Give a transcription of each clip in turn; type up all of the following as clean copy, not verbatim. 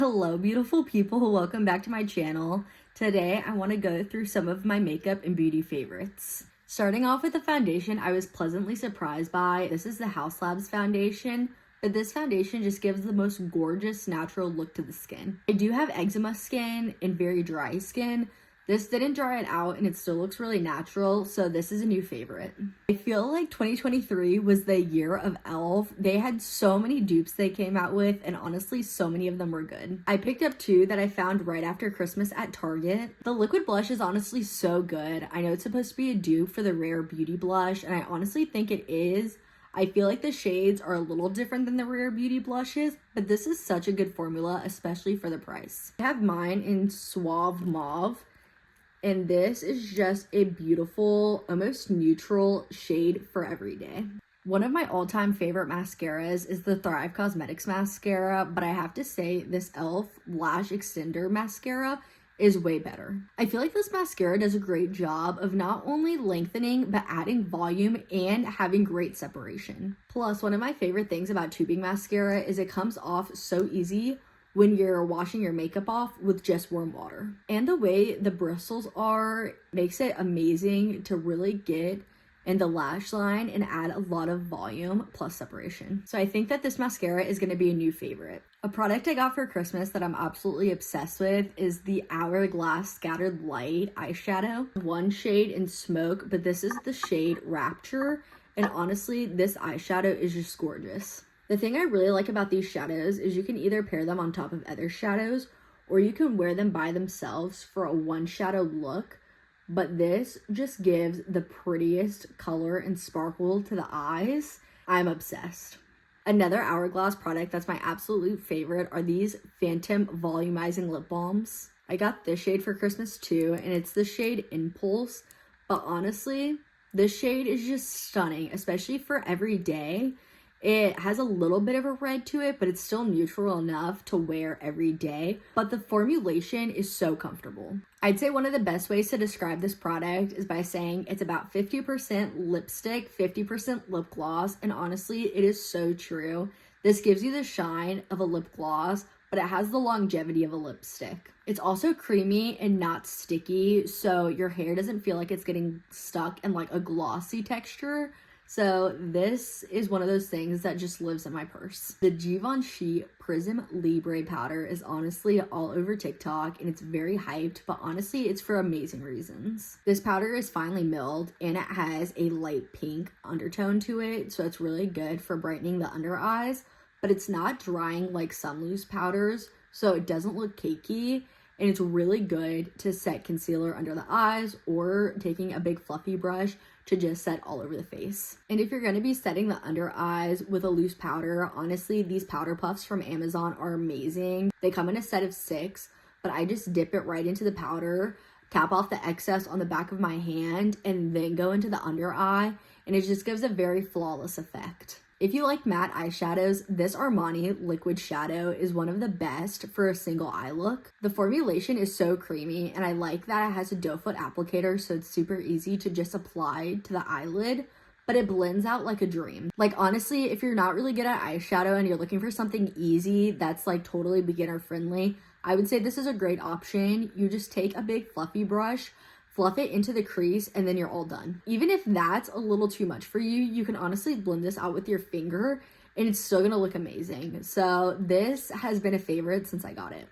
Hello, beautiful people. Welcome back to my channel. Today, I want to go through some of my makeup and beauty favorites. Starting off with the foundation, I was pleasantly surprised by. This is the Haus Labs foundation, but this foundation just gives the most gorgeous natural look to the skin. I do have eczema skin and very dry skin. This didn't dry it out and it still looks really natural, so this is a new favorite. I feel like 2023 was the year of e.l.f. They had so many dupes they came out with, and honestly, so many of them were good. I picked up two that I found right after Christmas at Target. The liquid blush is honestly so good. I know it's supposed to be a dupe for the Rare Beauty blush, and I honestly think it is. I feel like the shades are a little different than the Rare Beauty blushes, but this is such a good formula, especially for the price. I have mine in Suave Mauve. And this is just a beautiful, almost neutral shade for every day. One of my all-time favorite mascaras is the Thrive Causemetics mascara, but I have to say this e.l.f. Lash Extender mascara is way better. I feel like this mascara does a great job of not only lengthening, but adding volume and having great separation. Plus, one of my favorite things about tubing mascara is it comes off so easy when you're washing your makeup off with just warm water. And the way the bristles are makes it amazing to really get in the lash line and add a lot of volume plus separation. So I think that this mascara is gonna be a new favorite. A product I got for Christmas that I'm absolutely obsessed with is the Hourglass Scattered Light eyeshadow. One shade in Smoke, but this is the shade Rapture. And honestly, this eyeshadow is just gorgeous. The thing I really like about these shadows is you can either pair them on top of other shadows or you can wear them by themselves for a one shadow look, but this just gives the prettiest color and sparkle to the eyes. I'm obsessed. Another Hourglass product that's my absolute favorite are these Phantom Volumizing Lip Balms. I got this shade for Christmas too, and it's the shade Impulse, but honestly, this shade is just stunning, especially for every day. It has a little bit of a red to it, but it's still neutral enough to wear every day. But the formulation is so comfortable. I'd say one of the best ways to describe this product is by saying it's about 50% lipstick, 50% lip gloss. And honestly, it is so true. This gives you the shine of a lip gloss, but it has the longevity of a lipstick. It's also creamy and not sticky, so your hair doesn't feel like it's getting stuck in like a glossy texture. So this is one of those things that just lives in my purse. The Givenchy Prism Libre powder is honestly all over TikTok and it's very hyped, but honestly it's for amazing reasons. This powder is finely milled and it has a light pink undertone to it, so it's really good for brightening the under eyes, but it's not drying like some loose powders, so it doesn't look cakey. And it's really good to set concealer under the eyes or taking a big fluffy brush to just set all over the face. And if you're going to be setting the under eyes with a loose powder, honestly, these powder puffs from Amazon are amazing. They come in a set of 6, but I just dip it right into the powder, tap off the excess on the back of my hand, and then go into the under eye, and it just gives a very flawless effect. If you like matte eyeshadows, this Armani Liquid Shadow is one of the best for a single eye look. The formulation is so creamy, and I like that it has a doe foot applicator, so it's super easy to just apply to the eyelid, but it blends out like a dream. Like honestly, if you're not really good at eyeshadow and you're looking for something easy that's like totally beginner friendly, I would say this is a great option. You just take a big fluffy brush, fluff it into the crease, and then you're all done. Even if that's a little too much for you, you can honestly blend this out with your finger and it's still gonna look amazing. So this has been a favorite since I got it.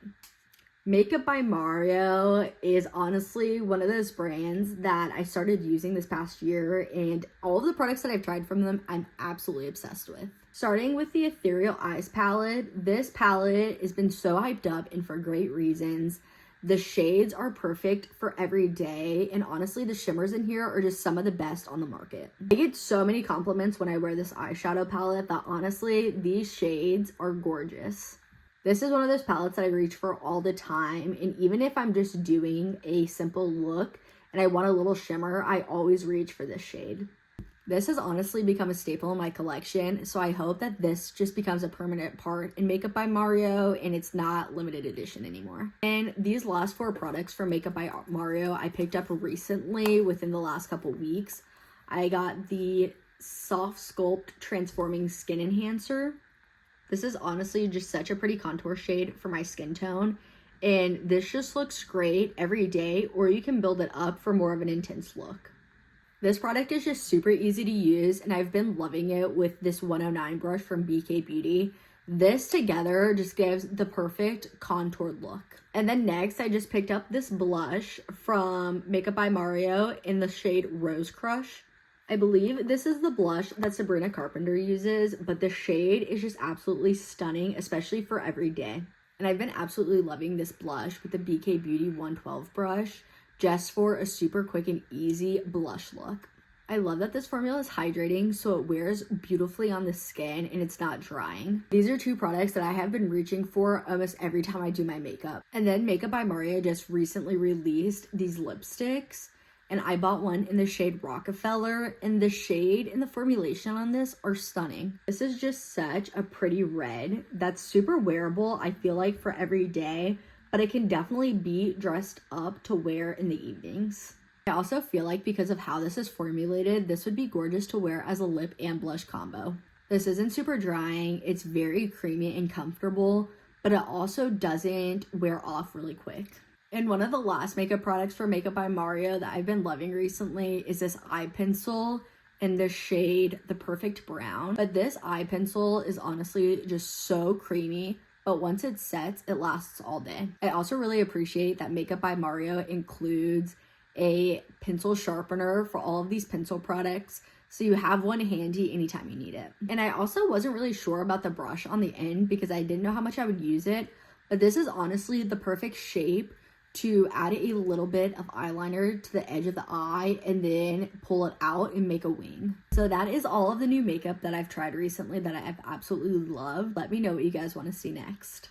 Makeup by Mario is honestly one of those brands that I started using this past year, and all of the products that I've tried from them, I'm absolutely obsessed with. Starting with the Ethereal Eyes palette, this palette has been so hyped up and for great reasons. The shades are perfect for every day, and honestly, the shimmers in here are just some of the best on the market. I get so many compliments when I wear this eyeshadow palette that honestly, these shades are gorgeous. This is one of those palettes that I reach for all the time, and even if I'm just doing a simple look and I want a little shimmer, I always reach for this shade. This has honestly become a staple in my collection, so I hope that this just becomes a permanent part in Makeup by Mario and it's not limited edition anymore. And these last 4 products from Makeup by Mario I picked up recently within the last couple weeks. I got the Soft Sculpt Transforming Skin Enhancer. This is honestly just such a pretty contour shade for my skin tone. And this just looks great every day, or you can build it up for more of an intense look. This product is just super easy to use, and I've been loving it with this 109 brush from BK Beauty. This together just gives the perfect contoured look. And then next, I just picked up this blush from Makeup by Mario in the shade Rose Crush. I believe this is the blush that Sabrina Carpenter uses, but the shade is just absolutely stunning, especially for every day. And I've been absolutely loving this blush with the BK Beauty 112 brush just for a super quick and easy blush look. I love that this formula is hydrating, so it wears beautifully on the skin and it's not drying. These are two products that I have been reaching for almost every time I do my makeup. And then Makeup by Mario just recently released these lipsticks, and I bought one in the shade Rockefeller, and the shade and the formulation on this are stunning. This is just such a pretty red that's super wearable, I feel like, for every day, but it can definitely be dressed up to wear in the evenings. I also feel like because of how this is formulated, this would be gorgeous to wear as a lip and blush combo. This isn't super drying, it's very creamy and comfortable, but it also doesn't wear off really quick. And one of the last makeup products for Makeup by Mario that I've been loving recently is this eye pencil in the shade The Perfect Brown. But this eye pencil is honestly just so creamy, but once it sets, it lasts all day. I also really appreciate that Makeup by Mario includes a pencil sharpener for all of these pencil products, so you have one handy anytime you need it. And I also wasn't really sure about the brush on the end because I didn't know how much I would use it, but this is honestly the perfect shape to add a little bit of eyeliner to the edge of the eye and then pull it out and make a wing. So that is all of the new makeup that I've tried recently that I've absolutely loved. Let me know what you guys want to see next.